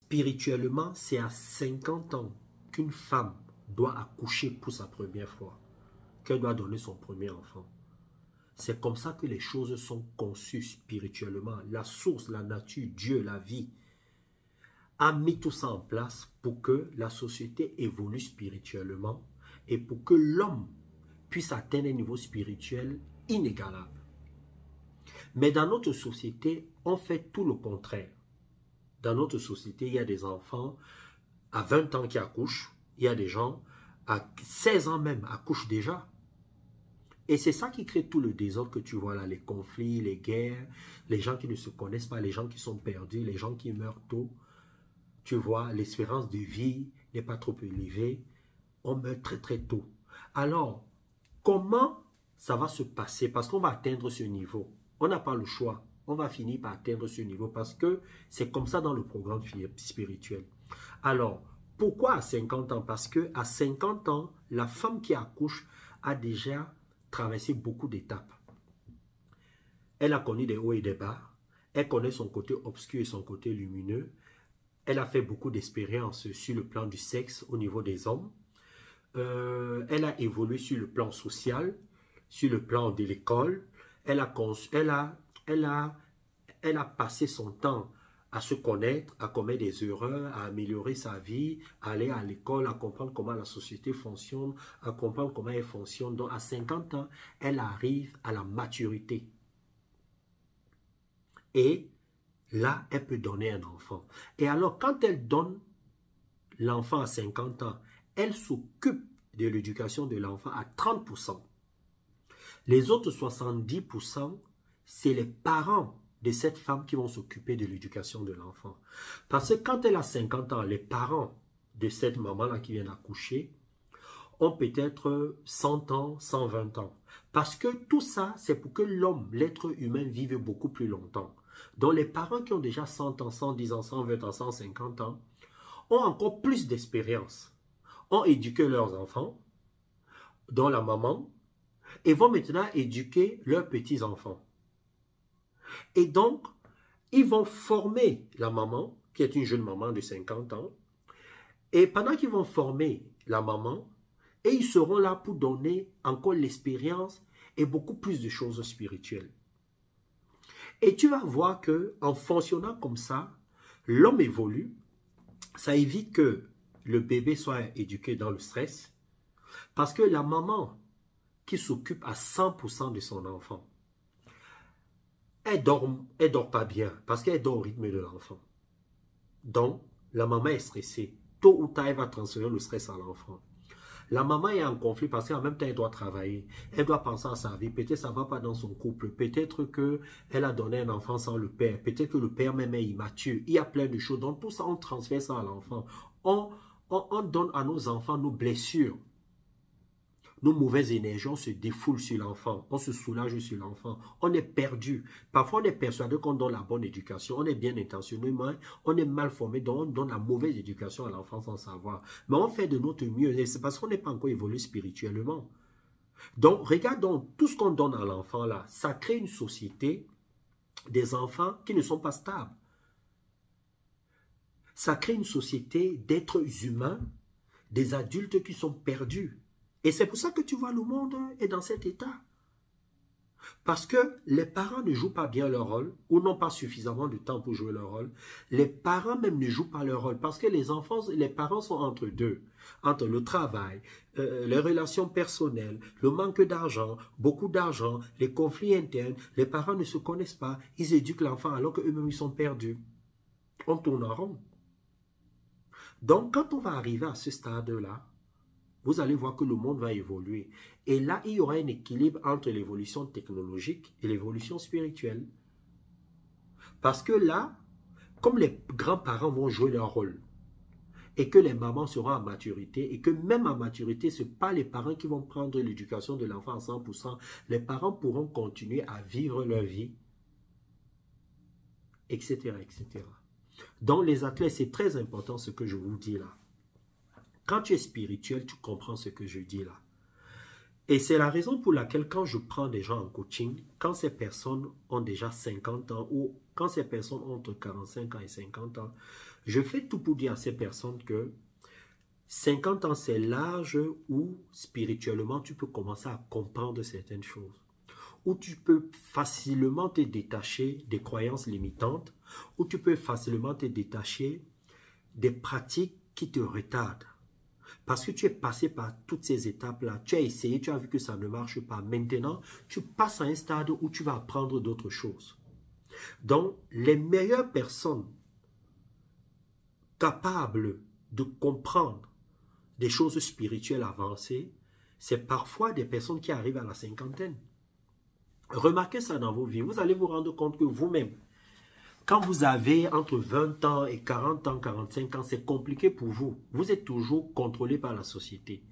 Spirituellement, c'est à 50 ans qu'une femme doit accoucher pour sa première fois, qu'elle doit donner son premier enfant. C'est comme ça que les choses sont conçues spirituellement. La source, la nature, Dieu, la vie a mis tout ça en place pour que la société évolue spirituellement et pour que l'homme puisse atteindre un niveau spirituel inégalable. Mais dans notre société, on fait tout le contraire. Dans notre société, il y a des enfants à 20 ans qui accouchent, il y a des gens à 16 ans même accouchent déjà. Et c'est ça qui crée tout le désordre que tu vois là, les conflits, les guerres, les gens qui ne se connaissent pas, les gens qui sont perdus, les gens qui meurent tôt. Tu vois, l'espérance de vie n'est pas trop élevée, on meurt très très tôt. Alors, comment ça va se passer? Parce qu'on va atteindre ce niveau. On n'a pas le choix. On va finir par atteindre ce niveau parce que c'est comme ça dans le programme spirituel. Alors, pourquoi à 50 ans? Parce qu'à 50 ans, la femme qui accouche a déjà traversé beaucoup d'étapes. Elle a connu des hauts et des bas. Elle connaît son côté obscur et son côté lumineux. Elle a fait beaucoup d'expériences sur le plan du sexe au niveau des hommes. Elle a évolué sur le plan social, sur le plan de l'école. Elle a passé son temps à se connaître, à commettre des erreurs, à améliorer sa vie, à aller à l'école, à comprendre comment la société fonctionne, à comprendre comment elle fonctionne. Donc à 50 ans, elle arrive à la maturité. Et là, elle peut donner un enfant. Et alors, quand elle donne l'enfant à 50 ans, elle s'occupe de l'éducation de l'enfant à 30%. Les autres 70%, c'est les parents de cette femme qui vont s'occuper de l'éducation de l'enfant. Parce que quand elle a 50 ans, les parents de cette maman-là qui vient d'accoucher ont peut-être 100 ans, 120 ans. Parce que tout ça, c'est pour que l'homme, l'être humain, vive beaucoup plus longtemps. Donc les parents qui ont déjà 100 ans, 110 ans, 120 ans, 150 ans, ont encore plus d'expérience, ont éduqué leurs enfants, dont la maman, et vont maintenant éduquer leurs petits-enfants. Et donc, ils vont former la maman, qui est une jeune maman de 50 ans, et pendant qu'ils vont former la maman, et ils seront là pour donner encore l'expérience et beaucoup plus de choses spirituelles. Et tu vas voir que en fonctionnant comme ça, l'homme évolue. Ça évite que le bébé soit éduqué dans le stress. Parce que la maman qui s'occupe à 100% de son enfant, elle dort pas bien parce qu'elle dort au rythme de l'enfant. Donc, la maman est stressée. Tôt ou tard, elle va transférer le stress à l'enfant. La maman est en conflit parce qu'en même temps, elle doit travailler. Elle doit penser à sa vie. Peut-être que ça ne va pas dans son couple. Peut-être qu'elle a donné un enfant sans le père. Peut-être que le père même est immature. Il y a plein de choses. Donc tout ça, on transfère ça à l'enfant. On donne à nos enfants nos blessures. Nos mauvaises énergies, on se défoule sur l'enfant, on se soulage sur l'enfant, on est perdu. Parfois, on est persuadé qu'on donne la bonne éducation, on est bien intentionné, mais on est mal formé, donc on donne la mauvaise éducation à l'enfant sans savoir. Mais on fait de notre mieux, et c'est parce qu'on n'est pas encore évolué spirituellement. Donc, regardons, tout ce qu'on donne à l'enfant là, ça crée une société des enfants qui ne sont pas stables. Ça crée une société d'êtres humains, des adultes qui sont perdus. Et c'est pour ça que tu vois, le monde est dans cet état. Parce que les parents ne jouent pas bien leur rôle, ou n'ont pas suffisamment de temps pour jouer leur rôle. Les parents même ne jouent pas leur rôle, parce que les parents sont entre deux. Entre le travail, les relations personnelles, le manque d'argent, beaucoup d'argent, les conflits internes. Les parents ne se connaissent pas, ils éduquent l'enfant alors qu'eux-mêmes ils sont perdus. On tourne en rond. Donc quand on va arriver à ce stade-là, vous allez voir que le monde va évoluer. Et là, il y aura un équilibre entre l'évolution technologique et l'évolution spirituelle. Parce que là, comme les grands-parents vont jouer leur rôle, et que les mamans seront à maturité, et que même à maturité, ce n'est pas les parents qui vont prendre l'éducation de l'enfant à 100%, les parents pourront continuer à vivre leur vie, etc., etc. Donc les athlètes, c'est très important ce que je vous dis là. Quand tu es spirituel, tu comprends ce que je dis là. Et c'est la raison pour laquelle quand je prends des gens en coaching, quand ces personnes ont déjà 50 ans ou quand ces personnes ont entre 45 ans et 50 ans, Je fais tout pour dire à ces personnes que 50 ans, c'est l'âge où spirituellement tu peux commencer à comprendre certaines choses, où tu peux facilement te détacher des croyances limitantes, où tu peux facilement te détacher des pratiques qui te retardent. Parce que tu es passé par toutes ces étapes-là, tu as essayé, tu as vu que ça ne marche pas. Maintenant, tu passes à un stade où tu vas apprendre d'autres choses. Donc, les meilleures personnes capables de comprendre des choses spirituelles avancées, c'est parfois des personnes qui arrivent à la cinquantaine. Remarquez ça dans vos vies. Vous allez vous rendre compte que vous-même, quand vous avez entre 20 ans et 40 ans, 45 ans, c'est compliqué pour vous. Vous êtes toujours contrôlé par la société,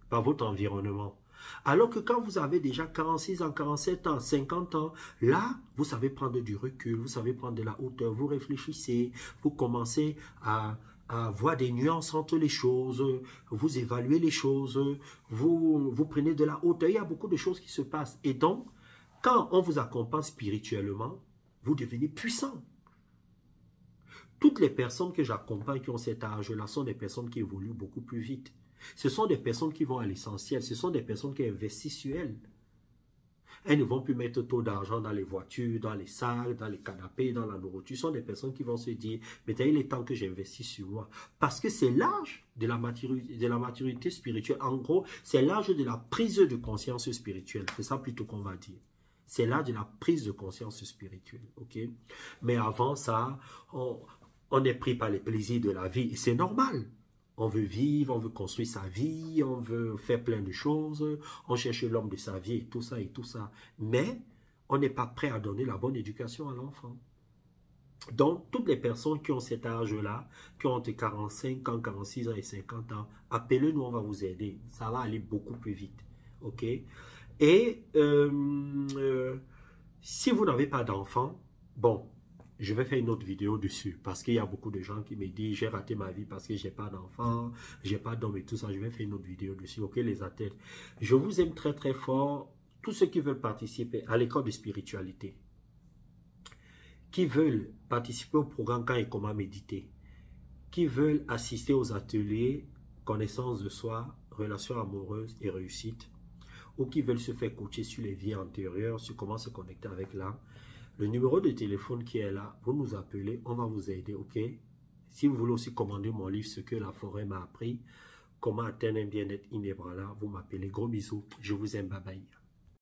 par votre environnement. Alors que quand vous avez déjà 46 ans, 47 ans, 50 ans, là, vous savez prendre du recul, vous savez prendre de la hauteur, vous réfléchissez, vous commencez à voir des nuances entre les choses, vous évaluez les choses, vous prenez de la hauteur. Il y a beaucoup de choses qui se passent. Et donc, quand on vous accompagne spirituellement, vous devenez puissant. Toutes les personnes que j'accompagne qui ont cet âge-là sont des personnes qui évoluent beaucoup plus vite. Ce sont des personnes qui vont à l'essentiel. Ce sont des personnes qui investissent sur elles. Elles ne vont plus mettre trop d'argent dans les voitures, dans les sacs, dans les canapés, dans la nourriture. Ce sont des personnes qui vont se dire, mais il est temps que j'investisse sur moi. Parce que c'est l'âge de la maturité spirituelle. En gros, c'est l'âge de la prise de conscience spirituelle. C'est ça plutôt qu'on va dire. C'est l'âge de la prise de conscience spirituelle. Okay? Mais avant ça, on est pris par les plaisirs de la vie. Et c'est normal. On veut vivre, on veut construire sa vie, on veut faire plein de choses, on cherche l'homme de sa vie et tout ça et tout ça. Mais on n'est pas prêt à donner la bonne éducation à l'enfant. Donc, toutes les personnes qui ont cet âge-là, qui ont entre 45 ans, 46 ans et 50 ans, appelez-nous, on va vous aider. Ça va aller beaucoup plus vite. OK? Et si vous n'avez pas d'enfant, bon, je vais faire une autre vidéo dessus parce qu'il y a beaucoup de gens qui me disent j'ai raté ma vie parce que j'ai pas d'enfant, j'ai pas d'homme et tout ça. Je vais faire une autre vidéo dessus. Ok, les athlètes, je vous aime très très fort. Tous ceux qui veulent participer à l'école de spiritualité, qui veulent participer au programme Quand et comment méditer, qui veulent assister aux ateliers connaissance de soi, relations amoureuses et réussite, ou qui veulent se faire coacher sur les vies antérieures, sur comment se connecter avec l'âme. Le numéro de téléphone qui est là, vous nous appelez, on va vous aider, ok? Si vous voulez aussi commander mon livre, Ce que la forêt m'a appris, comment atteindre un bien-être inébranlable, vous m'appelez. Gros bisous, je vous aime, bye bye.